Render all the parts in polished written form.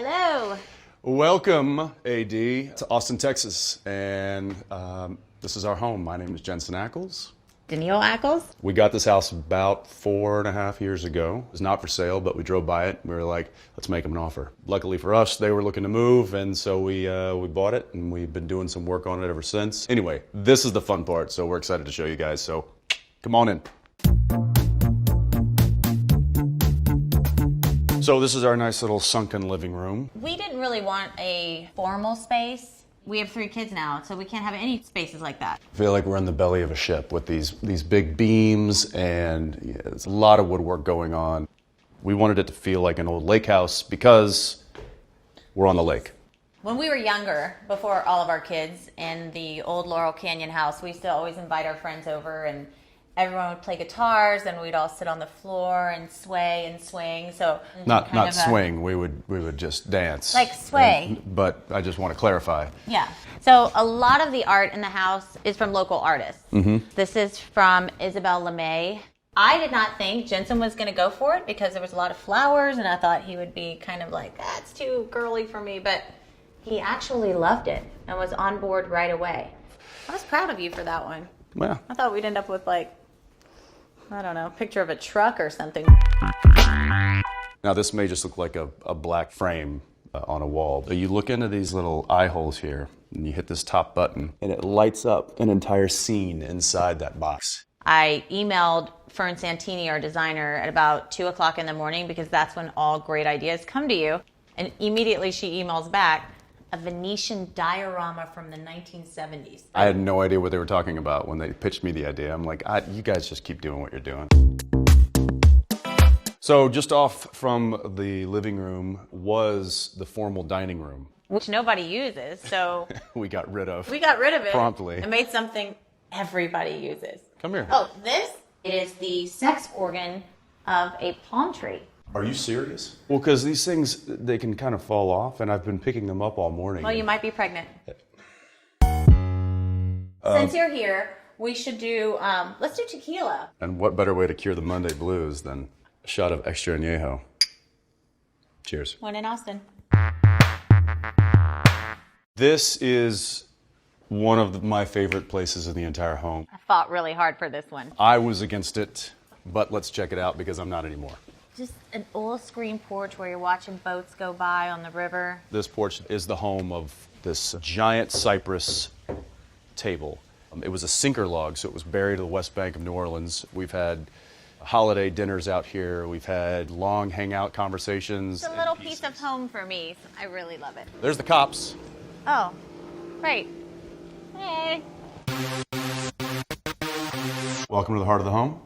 Hello. Welcome, AD, to Austin, Texas. And this is our home. My name is Jensen Ackles. Danielle Ackles. We got this house about 4.5 years ago. It was not for sale, but we drove by it. We were like, let's make them an offer. Luckily for us, they were looking to move, and so we bought it, and we've been doing some work on it ever since. Anyway, this is the fun part, so we're excited to show you guys. So come on in. So this is our nice little sunken living room. We didn't really want a formal space. We have 3 kids now, so we can't have any spaces like that. I feel like we're in the belly of a ship with these big beams, and there's a lot of woodwork going on. We wanted it to feel like an old lake house because we're on the lake. When we were younger, before all of our kids, in the old Laurel Canyon house, we used to always invite our friends over, and everyone would play guitars, and we'd all sit on the floor and sway and swing. So not swing. We would just dance. Like sway. But I just want to clarify. Yeah. So a lot of the art in the house is from local artists. Mm-hmm. This is from Isabel LeMay. I did not think Jensen was going to go for it because there was a lot of flowers, and I thought he would be kind of like, that's too girly for me. But he actually loved it and was on board right away. I was proud of you for that one. Well, I thought we'd end up with like, I don't know, a picture of a truck or something. now this may just look like a black frame on a wall. But you look into these little eye holes here, and you hit this top button, and it lights up an entire scene inside that box. I emailed Fern Santini, our designer, at about 2 o'clock in the morning because that's when all great ideas come to you. And immediately she emails back, a Venetian diorama from the 1970s. I had no idea what they were talking about when they pitched me the idea. I'm like, you guys just keep doing what you're doing. So just off from the living room was the formal dining room. Which nobody uses, so... We got rid of it. Promptly. And made something everybody uses. Come here. Oh, this is the sex organ of a palm tree. Are you serious? Well, because these things, they can kind of fall off, and I've been picking them up all morning. Well, you might be pregnant. Since you're here, we should do, let's do tequila. And what better way to cure the Monday blues than a shot of extra añejo? Cheers. One in Austin. This is one of my favorite places in the entire home. I fought really hard for this one. I was against it, but let's check it out because I'm not anymore. Just an old screen porch where you're watching boats go by on the river. This porch is the home of this giant cypress table. It was a sinker log, so it was buried to the west bank of New Orleans. We've had holiday dinners out here. We've had long hangout conversations. It's a little piece of home for me. So I really love it. There's the cops. Oh, great. Hey. Welcome to the heart of the home.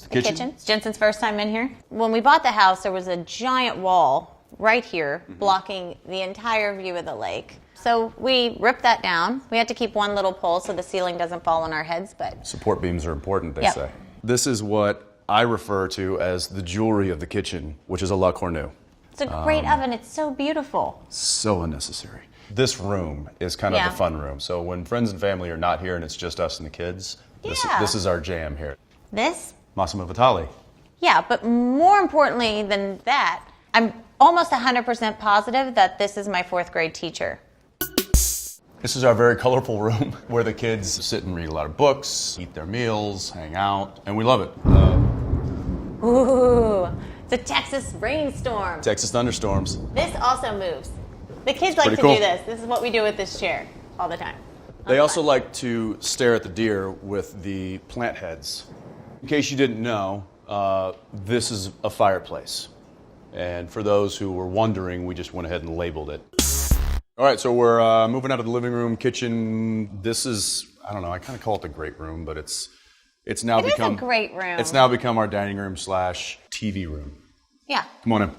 The kitchen. It's Jensen's first time in here. When we bought the house, there was a giant wall right here blocking the entire view of the lake. So we ripped that down. We had to keep one little pole so the ceiling doesn't fall on our heads, but... Support beams are important, they say. This is what I refer to as the jewelry of the kitchen, which is a La Cornue. It's a great oven. It's so beautiful. So unnecessary. This room is kind of the fun room. So when friends and family are not here and it's just us and the kids, this is our jam here. This? Massimo Vitale. Yeah, but more importantly than that, I'm almost 100% positive that this is my 4th grade teacher. This is our very colorful room where the kids sit and read a lot of books, eat their meals, hang out, and we love it. Ooh, it's a Texas rainstorm. Texas thunderstorms. This also moves. The kids like to cool. do this. This is what we do with this chair all the time. They also like to stare at the deer with the plant heads. In case you didn't know, this is a fireplace. And for those who were wondering, we just went ahead and labeled it. All right, so we're moving out of the living room, kitchen. This is, I don't know, I kind of call it the great room, but it's now become... It is a great room. It's now become our dining room / TV room. Yeah. Come on in.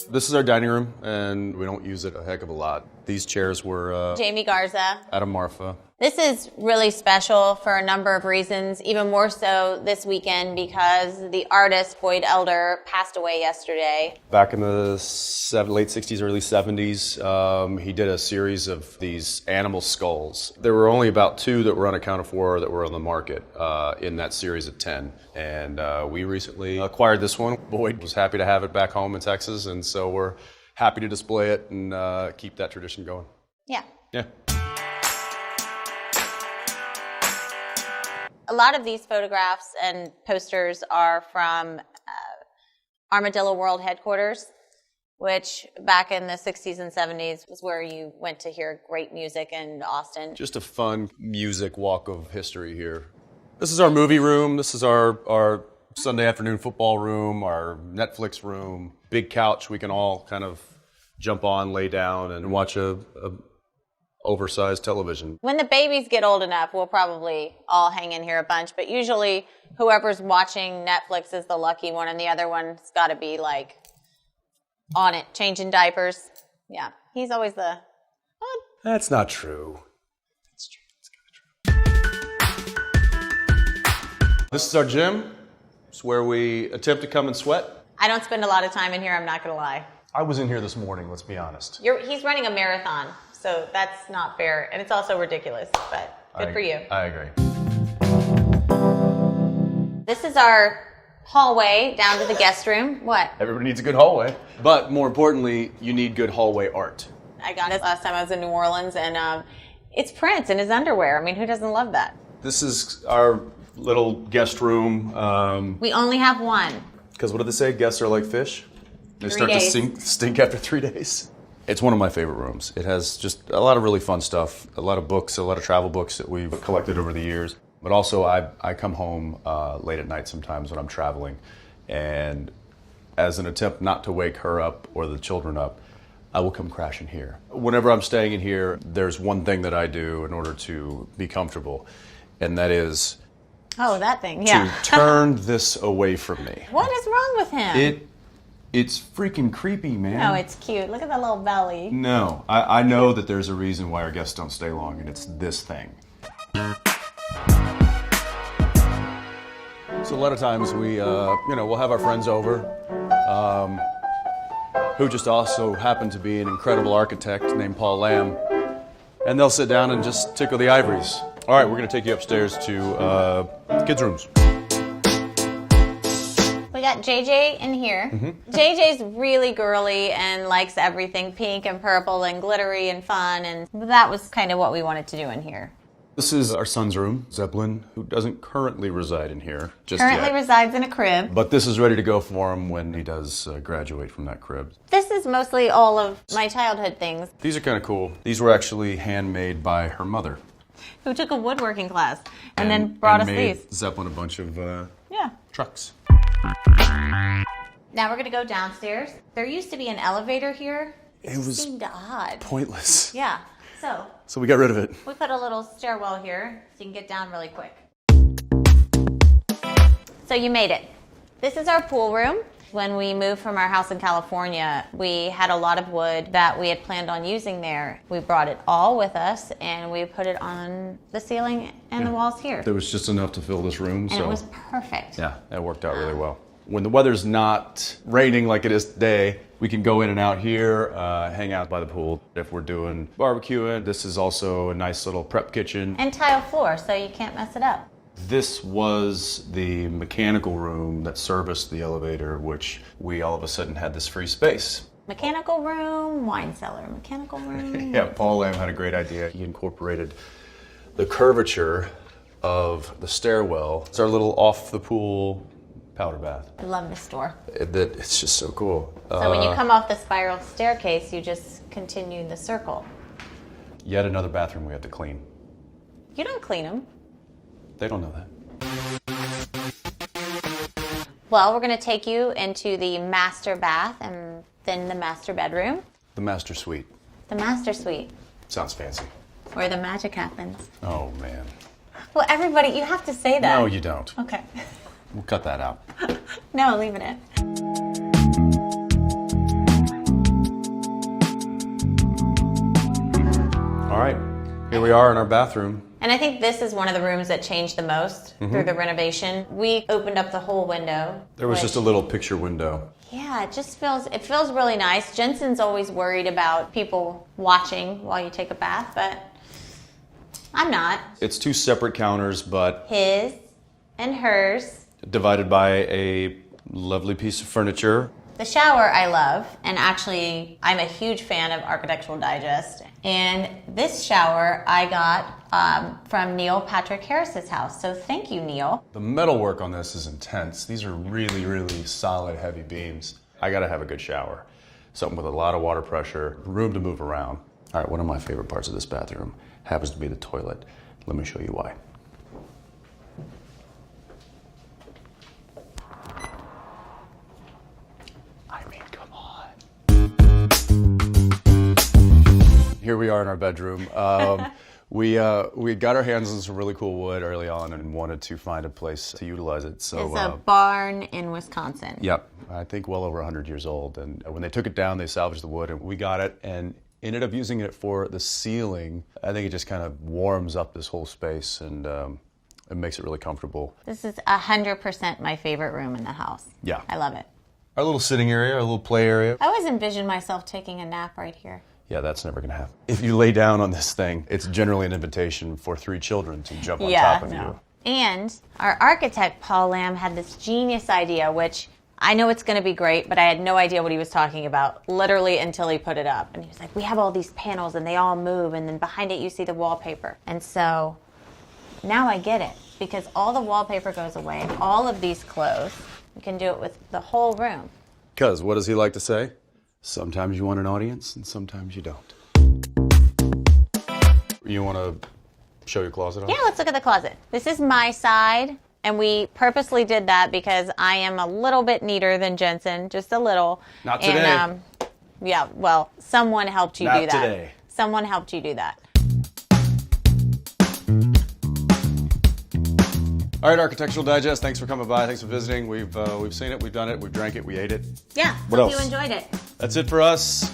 This is our dining room, and we don't use it a heck of a lot. These chairs were... Jamie Garza. Adam Marfa. This is really special for a number of reasons, even more so this weekend because the artist Boyd Elder passed away yesterday. Back in the late 60s, early 70s, he did a series of these animal skulls. There were only about 2 that were unaccounted for that were on the market in that series of 10. And we recently acquired this one. Boyd was happy to have it back home in Texas, and so we're happy to display it and keep that tradition going. Yeah. Yeah. A lot of these photographs and posters are from Armadillo World Headquarters, which back in the 60s and 70s was where you went to hear great music in Austin. Just a fun music walk of history here. This is our movie room. This is our Sunday afternoon football room, our Netflix room. Big couch we can all kind of jump on, lay down, and watch a oversized television. When the babies get old enough, we'll probably all hang in here a bunch, but usually whoever's watching Netflix is the lucky one, and the other one's got to be like on it, changing diapers. Yeah, he's always the... That's not true. It's true. It's kind of true. This is our gym. It's where we attempt to come and sweat. I don't spend a lot of time in here, I'm not going to lie. I was in here this morning, let's be honest. He's running a marathon, so that's not fair, and it's also ridiculous, but good for you. I agree. This is our hallway down to the guest room. What? Everybody needs a good hallway. But more importantly, you need good hallway art. I got it last time I was in New Orleans, and it's Prince in his underwear. I mean, who doesn't love that? This is our little guest room. We only have one. Because what do they say? Guests are like fish? They 3 start days. to stink after 3 days. It's one of my favorite rooms. It has just a lot of really fun stuff, a lot of books, a lot of travel books that we've collected over the years. But also I come home late at night sometimes when I'm traveling, and as an attempt not to wake her up or the children up, I will come crashing here. Whenever I'm staying in here, there's one thing that I do in order to be comfortable, and that is Oh, that thing, yeah. to turn this away from me. What is wrong with him? It's freaking creepy, man. No, it's cute. Look at that little belly. No, I know that there's a reason why our guests don't stay long, and it's this thing. So a lot of times we'll have our friends over, who just also happen to be an incredible architect named Paul Lamb, and they'll sit down and just tickle the ivories. All right, we're going to take you upstairs to kids' rooms. We got JJ in here. Mm-hmm. JJ's really girly and likes everything pink and purple and glittery and fun, and that was kind of what we wanted to do in here. This is our son's room, Zeppelin, who doesn't currently reside in here just Currently yet. resides in a crib. But this is ready to go for him when he does graduate from that crib. This is mostly all of my childhood things. These are kind of cool. These were actually handmade by her mother. Who took a woodworking class and then brought us made these. Zeppelin a bunch of trucks. Now we're going to go downstairs. There used to be an elevator here. It was seemed odd. Pointless. Yeah. So we got rid of it. We put a little stairwell here so you can get down really quick. So you made it. This is our pool room. When we moved from our house in California, we had a lot of wood that we had planned on using there. We brought it all with us and we put it on the ceiling and the walls here. There was just enough to fill this room. And it was perfect. Yeah, that worked out really well. When the weather's not raining like it is today, we can go in and out here, hang out by the pool. If we're doing barbecuing, this is also a nice little prep kitchen. And tile floor, so you can't mess it up. This was the mechanical room that serviced the elevator, which we all of a sudden had this free space. Mechanical room, wine cellar, mechanical room. Yeah, Paul Lamb had a great idea. He incorporated the curvature of the stairwell. It's our little off-the-pool powder bath. I love this door. It's just so cool. So when you come off the spiral staircase, you just continue the circle. Yet another bathroom we have to clean. You don't clean them. They don't know that. Well, we're going to take you into the master bath and then the master bedroom. The master suite. The master suite. Sounds fancy. Where the magic happens. Oh, man. Well, everybody, you have to say that. No, you don't. Okay. We'll cut that out. No, leave it in. All right. Here we are in our bathroom. And I think this is one of the rooms that changed the most through the renovation. We opened up the whole window. There was just a little picture window. Yeah, it feels really nice. Jensen's always worried about people watching while you take a bath, but I'm not. It's 2 separate counters, but His and hers. divided by a lovely piece of furniture. The shower I love, and actually I'm a huge fan of Architectural Digest. And this shower I got from Neil Patrick Harris's house. So thank you, Neil. The metalwork on this is intense. These are really, really solid, heavy beams. I gotta have a good shower. Something with a lot of water pressure, room to move around. All right, one of my favorite parts of this bathroom happens to be the toilet. Let me show you why. I mean, come on. Here we are in our bedroom. We got our hands on some really cool wood early on and wanted to find a place to utilize it. So It's a barn in Wisconsin. Yep, I think well over 100 years old. And when they took it down, they salvaged the wood, and we got it and ended up using it for the ceiling. I think it just kind of warms up this whole space, and it makes it really comfortable. This is 100% my favorite room in the house. Yeah. I love it. Our little sitting area, our little play area. I always envision myself taking a nap right here. Yeah, that's never gonna happen. If you lay down on this thing, it's generally an invitation for 3 children to jump on top of you. And our architect, Paul Lamb, had this genius idea, which I know it's going to be great, but I had no idea what he was talking about, literally until he put it up. And he was like, we have all these panels, and they all move, and then behind it you see the wallpaper. And so now I get it, because all the wallpaper goes away, all of these close. You can do it with the whole room. Because what does he like to say? Sometimes you want an audience, and sometimes you don't. You want to show your closet off? Yeah, let's look at the closet. This is my side, and we purposely did that because I am a little bit neater than Jensen, just a little. Not today. And, yeah, well, someone helped you Not do that. today. Someone helped you do that. All right, Architectural Digest, thanks for coming by. Thanks for visiting. We've seen it, we've done it, we've drank it, we ate it. Yeah, What hope else? you enjoyed it. That's it for us.